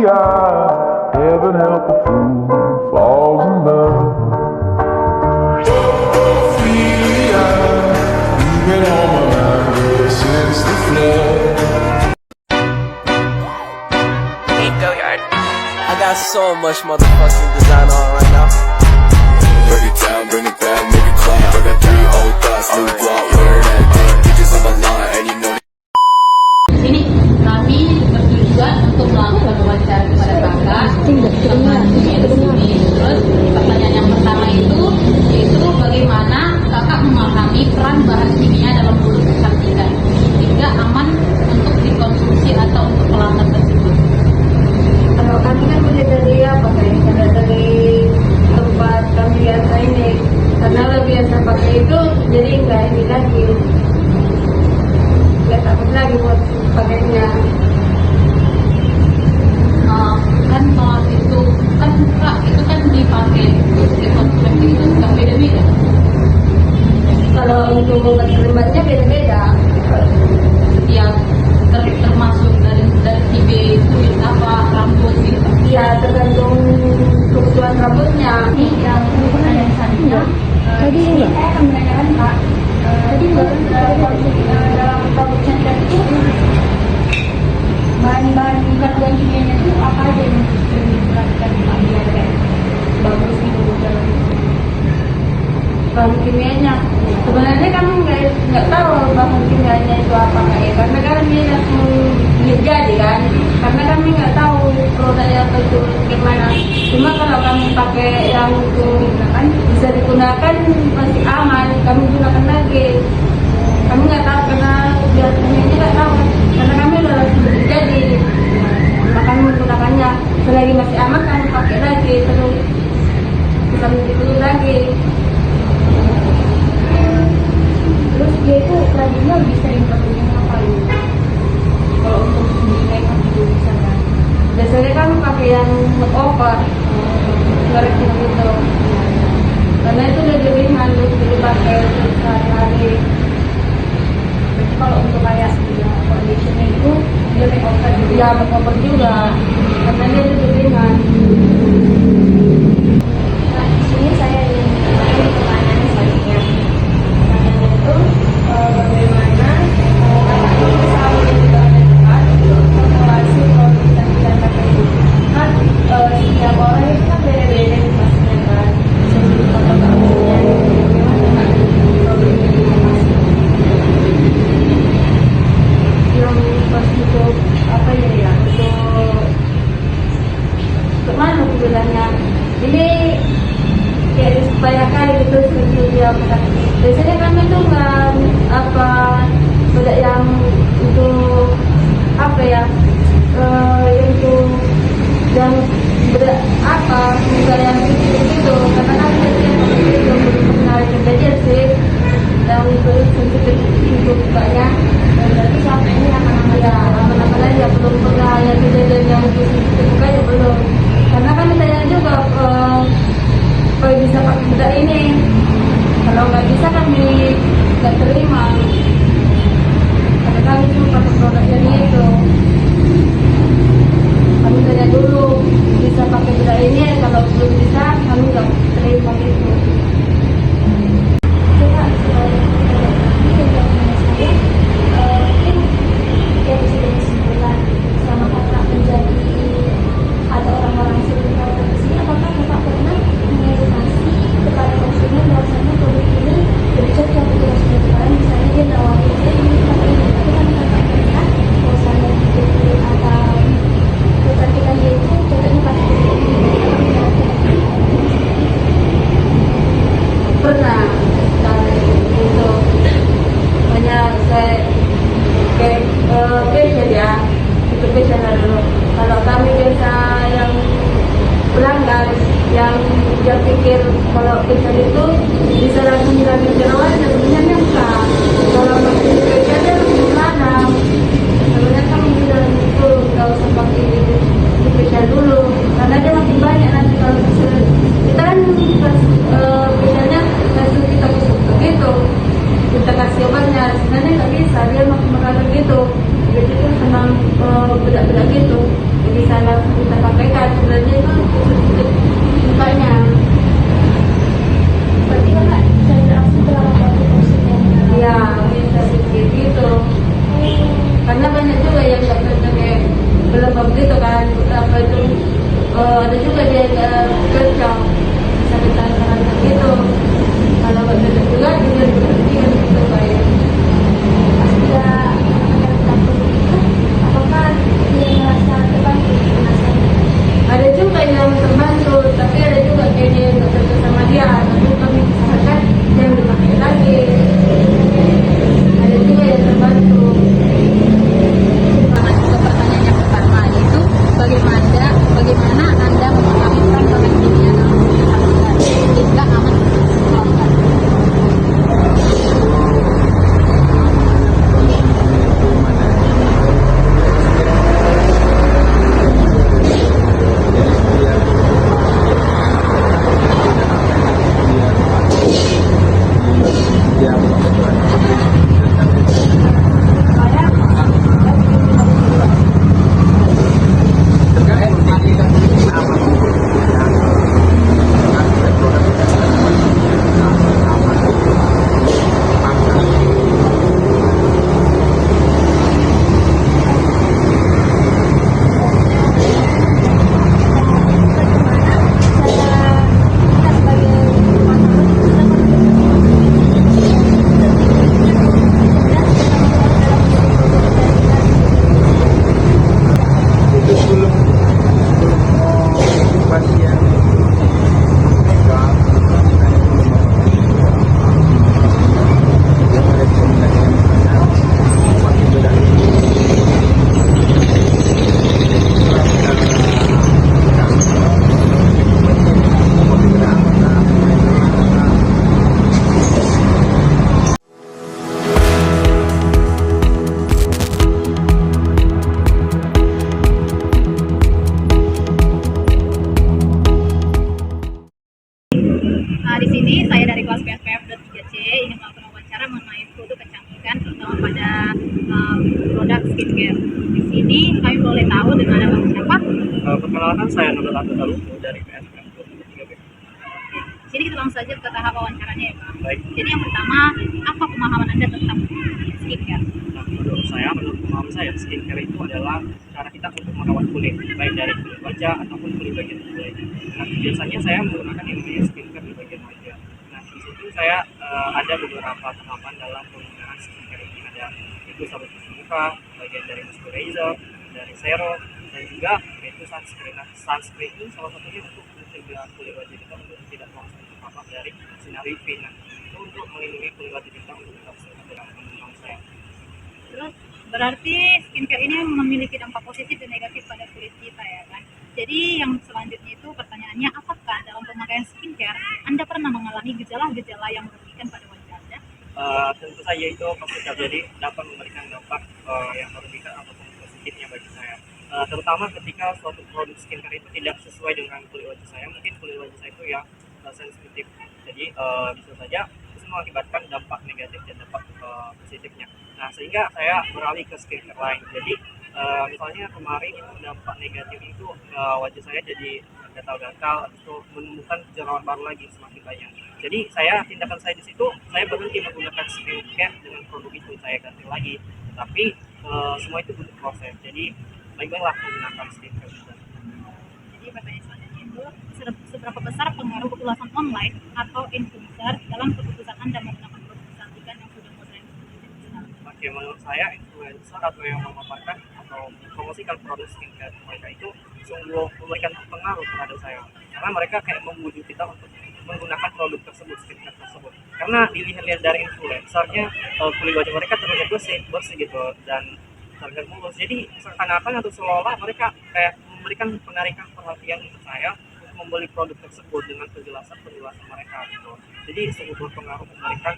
Heaven help a fool who falls in love. Ophelia, you've been on my mind ever since the flood. Hey, Goyard. I got so much motherfucking design on right now. Break it down, bring it back, make it clap. I got 3 old thoughts, new guap, where that thing. Bitches on my line, and you know. Sini kami bertujuan untuk melakukan wawancara kepada kakak tentang dunia di sini. Terus pertanyaan yang pertama itu yaitu bagaimana kakak memahami peran bahan kimia dalam bulu kecantikan hingga aman untuk dikonsumsi atau untuk pelanggan tersebut. Kalau kami kan mulai dari dari tempat kami biasa ini, karena lebih biasa pakai itu, jadi nggak ini lagi, nggak takut lagi buat pakainya. Kan kalau itu kan kak itu kan dipakai untuk dikonsumsi itu kan beda-beda. Kalau untuk obat-obatnya beda-beda. Ya termasuk dari TB itu apa rambut gitu. Ya tergantung kebutuhan rambutnya. Yang ada misalnya Tadi enggak? saya akan menanyakan kak. Tadi enggak? Dalam rambut cantik itu bahan-bahan kandungan kimianya itu apa aja yang sering diperhatikan biar kayak bagus gitu dalam Bahan kimianya. Sebenarnya kami nggak tahu bahan kimianya itu apa ya, karena kami langsung jadi kan, karena kami nggak tahu produknya apa itu gimana. Cuma kalau kami pakai yang itu kan bisa digunakan masih aman, kami gunakan lagi. Kami nggak tahu karena biar kimianya nggak tahu, karena kami udah langsung jadi, makanya menggunakannya selagi masih aman kami pakai lagi terus bisa dulu lagi. terus dia itu rajinnya lebih sering pakai yang apa gitu kalau untuk sendiri makeup gitu misalkan Biasanya kan pakai yang makeover, merek gitu. Karena itu lebih ringan untuk dipakai sehari-hari. berarti kalau untuk kayak foundationnya itu dia makeover gitu Ya makeover juga, karena dia lebih ringan. nah di sini saya ingin menanyakan pertanyaan selanjutnya pertanyaan itu bagaimana kakak ini bisa menentukan tempat untuk mengawasi produk kecantikan kakak itu kan setiap orang itu kan beda-beda nih pastinya kan bisa jadi foto kamunya bagaimana kak produk ini diawasi Yang pas untuk apa ya, untuk mana aku bilangnya? Ini kayak banyak kali gitu sebelum dia bukan. Biasanya kami tuh nggak apa beda yang untuk apa ya, yang itu yang beda apa bukan yang gitu, karena kan biasanya kami itu menarik kejadian sih yang itu sensitif untuk bukanya. Dan berarti selama ini aman-aman ya, aman-aman aja, belum pernah yang kejadian yang itu sensitif bukanya belum. Karena kan ditanya juga kalau bisa pakai bedak ini, kalau nggak bisa kami nggak terima, karena kami cuma pakai produk yang itu. Kami tanya dulu bisa pakai bedak ini, kalau belum bisa kami nggak terima gitu. coba ini kegiatan saya mungkin ya bisa jadi kesimpulan selama kakak menjadi ada orang-orang sekitar di sini apakah kakak pernah mengedukasi kepada konsumen bahwasanya produk ini lebih cocok untuk konsumen misalnya dia nawarin ini pakai ini tapi kan kakak melihat bahwasanya itu atau kecantikan dia itu cocoknya pakai ini Pernah dari itu banyak saya kayak fashion ya, itu fashion dulu. Kalau kami biasa yang pelanggan yang dia pikir kalau fashion itu bisa langsung diambil jerawat, sebenarnya enggak. Kalau masih fashion dia langsung tanam. Sebenarnya kami bilang itu nggak usah pakai di fashion dulu, karena dia makin banyak nanti kalau kita kan pas fashionnya langsung kita busuk begitu, kita kasih obatnya, sebenarnya nggak bisa, dia makin mengandung gitu. Jadi itu senang bedak-bedak gitu. bisa langsung kita pakaikan. Sebenarnya itu tutup mukanya. Berarti kakak cari langsung ke laboratorium maksudnya. Iya, bisa sedikit gitu. Karena banyak juga yang nggak pernah kayak belum gitu kan, apa itu ada juga dia nggak cocok, bisa bertahan gitu. Kalau nggak cocok juga juga diberhentikan gitu kayak. Pas dia pakai takut itu, apakah dia merasa terbantu dengan saya? Ada juga yang terbantu, tapi ada juga kayaknya yang nggak cocok sama dia. Tapi kami usahakan jangan dipakai lagi. Ada juga yang terbantu. Sama juga pertanyaan yang pertama yaitu bagaimana Anda memahami peran bahan kimia dalam penggunaan sehingga aman untuk pelanggan. Di sini saya dari kelas PSPF.3C ingin melakukan wawancara mengenai produk kecantikan terutama pada produk skincare. Di sini kami boleh tahu dengan nama siapa? Perkenalkan saya Nurul Abdul dari PSPF.3C. Jadi kita langsung saja ke tahap wawancaranya ya Pak. Baik. Jadi yang pertama, apa pemahaman Anda tentang skincare? Nah, menurut pemahaman saya, skincare itu adalah cara kita untuk merawat kulit, baik dari kulit wajah ataupun kulit bagian tubuh lainnya. Nah, biasanya saya menggunakan yang namanya skincare di bagian wajah. Nah, di situ saya ada beberapa tahapan dalam penggunaan skincare ini. Ada itu sabun cuci muka, bagian dari moisturizer, dari serum, dan juga itu sunscreen. Nah, sunscreen itu salah satunya untuk mencegah kulit wajah kita untuk tidak langsung terpapar dari sinar UV. Nah, itu untuk melindungi kulit wajah kita untuk tetap sehat dalam menurut saya. Terus berarti skincare ini memiliki dampak positif dan negatif pada kulit kita ya kan. Jadi yang selanjutnya itu pertanyaannya, apakah dalam pemakaian skincare Anda pernah mengalami gejala-gejala yang merugikan pada wajah Anda? Tentu saja itu pasti terjadi, dapat memberikan dampak yang merugikan ataupun positifnya bagi saya. Terutama ketika suatu produk skincare itu tidak sesuai dengan kulit wajah saya, mungkin kulit wajah saya itu yang sensitif. Jadi bisa saja itu mengakibatkan dampak negatif dan dampak positifnya. Nah, sehingga saya beralih ke skincare lain. Jadi misalnya kemarin itu dampak negatif itu wajah saya jadi gatal-gatal atau menemukan jerawat baru lagi semakin banyak. Jadi tindakan saya di situ, saya berhenti menggunakan skincare dengan produk itu, saya ganti lagi. Tapi semua itu butuh proses. Jadi baik-baiklah menggunakan skincare juga. Jadi pertanyaan selanjutnya itu, seberapa besar pengaruh ulasan online atau influencer dalam keputusan Anda menggunakan produk kecantikan yang sudah modern? Oke, menurut saya influencer atau yang memaparkan atau mempromosikan produk skincare mereka itu sungguh memberikan pengaruh terhadap saya, karena mereka kayak membujuk kita untuk menggunakan produk tersebut, skincare tersebut. Karena dilihat dari influencernya kulit wajah mereka terlihat bersih gitu dan terlihat mulus. Jadi seakan-akan atau seolah-olah mereka kayak memberikan penarikan perhatian untuk saya untuk membeli produk tersebut dengan penjelasan mereka gitu. Jadi sungguh berpengaruh memberikan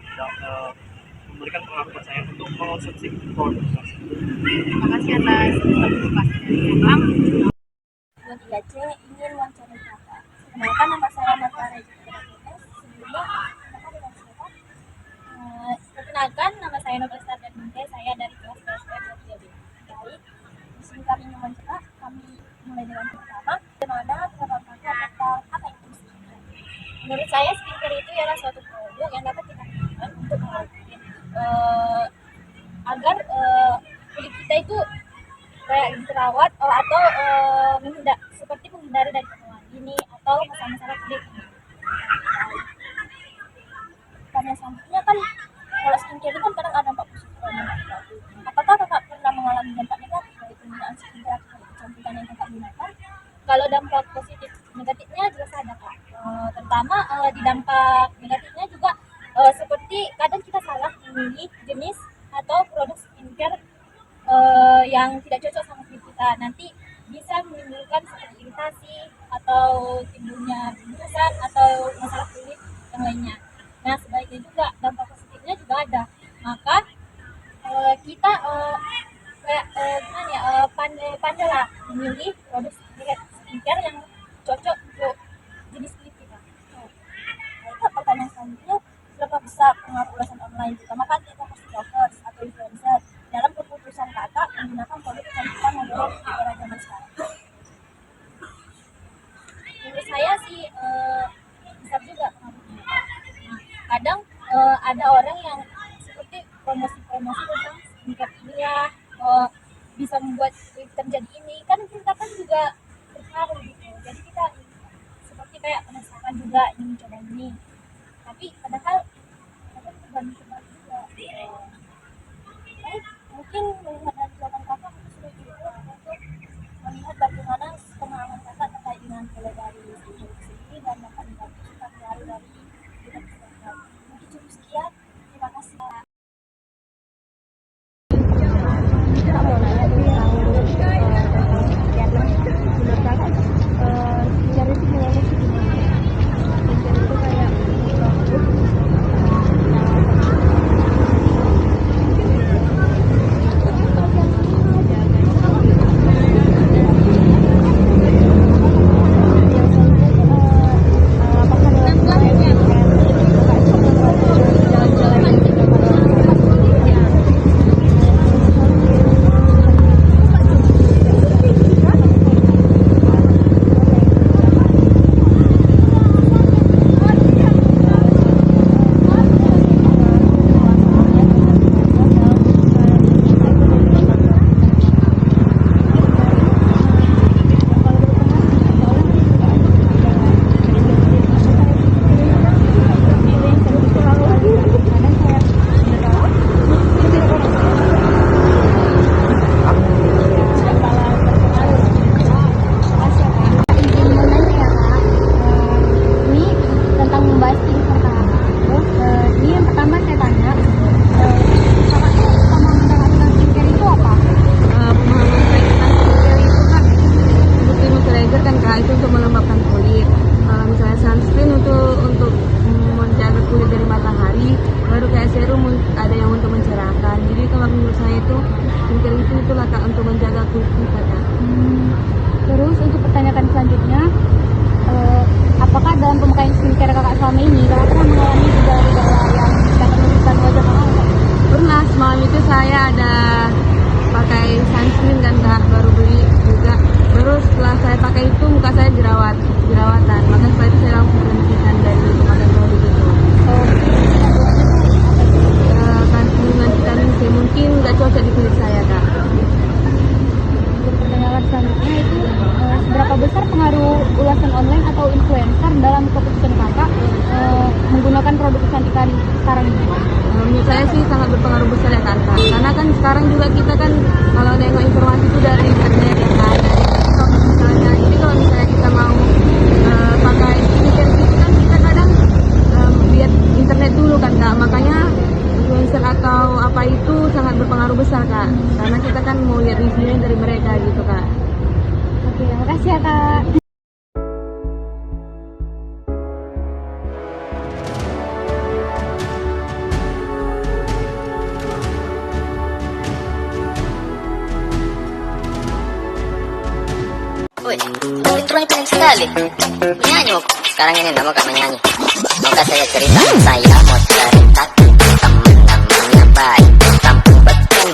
pengaruh ke saya untuk mengonsumsi produk tersebut. Terima kasih atas informasi dari Abang. 3C ingin wawancara kakak. Kenalkan, nama saya Marta Rejita. Sebelumnya, kakak dengan siapa? Perkenalkan, nama saya Nobel Stardan Binte. Saya dari kelas PSPF 3B. Baik, di sini kami ingin wawancara. Kami yang pertama, bagaimana pendapat kakak tentang apa itu skincare? Menurut saya skincare itu ialah suatu produk yang dapat kita gunakan untuk mengawasi agar kulit kita itu kayak terawat atau seperti menghindari dari kemerahan ini atau masalah-masalah kulit. Karena selanjutnya kan kalau skincare itu kan kadang ada dampak positif dan dampak negatif. Apakah kakak pernah mengalami dampak negatif dari penggunaan skincare atau kecantikan yang kakak gunakan? Kalau dampak positif negatifnya juga ada kak. Terutama di dampak negatifnya juga seperti kadang kita salah memilih jenis atau produk skincare yang tidak cocok sama kulit kita. Nanti bisa menimbulkan seperti iritasi atau timbulnya buntusan atau masalah kulit yang lainnya. Nah, sebaliknya juga dampak positifnya juga ada. Maka kita pandailah memilih produk skincare yang cocok untuk jenis kulit kita. Itu pertanyaan selanjutnya, seberapa besar pengaruh ulasan online terutama e-commerce bloggers atau influencer dalam keputusan kakak menggunakan produk kecantikan modern di era zaman sekarang? Menurut saya sih besar juga pengaruhnya. Nah, kadang ada orang yang seperti promosi-promosi tentang skincare ini ya bisa membuat terjadi ini, kan kita kan juga berpengaruh gitu. Jadi kita seperti kayak penasaran juga ingin mencoba ini, tapi padahal terbalik juga. Mungkin melihat dari jawaban kakak sudah cukup untuk melihat bagaimana pengalaman kakak terkait dengan mulai dari ini dan dapat kita keluar dari kita. Mungkin cukup sekian, terima kasih. Terus untuk pertanyaan selanjutnya, apakah dalam pemakaian skincare kakak selama ini kakak pernah mengalami gejala-gejala yang tidak menunjukkan wajah kakak? Pernah, semalam itu saya ada pakai sunscreen kan kak, baru beli juga. Terus setelah saya pakai itu muka saya jerawatan, maka setelah itu saya langsung berhentikan dari memakai produk itu. Kandungan vitamin C mungkin nggak cocok di kulit saya kak. Untuk pertanyaan selanjutnya itu, seberapa besar pengaruh ulasan online atau influencer dalam keputusan kakak menggunakan produk kecantikan sekarang ini? Menurut saya sih sangat berpengaruh besar ya kak, karena kan sekarang juga kita kan kalau nengok informasi itu dari internet ya kan, dari TikTok misalnya. Jadi kalau misalnya kita mau pakai skincare itu kan kita kadang lihat internet dulu kan kak, makanya influencer atau apa itu sangat berpengaruh besar kak, karena kita kan mau lihat reviewnya dari mereka gitu kak. Oke, makasih ya kak. Wih, intronya keren sekali. Menyanyi kok. Sekarang ini nama kak menyanyi. Maka saya cerita, saya mau cerita tentang teman namanya baik. Tampil betul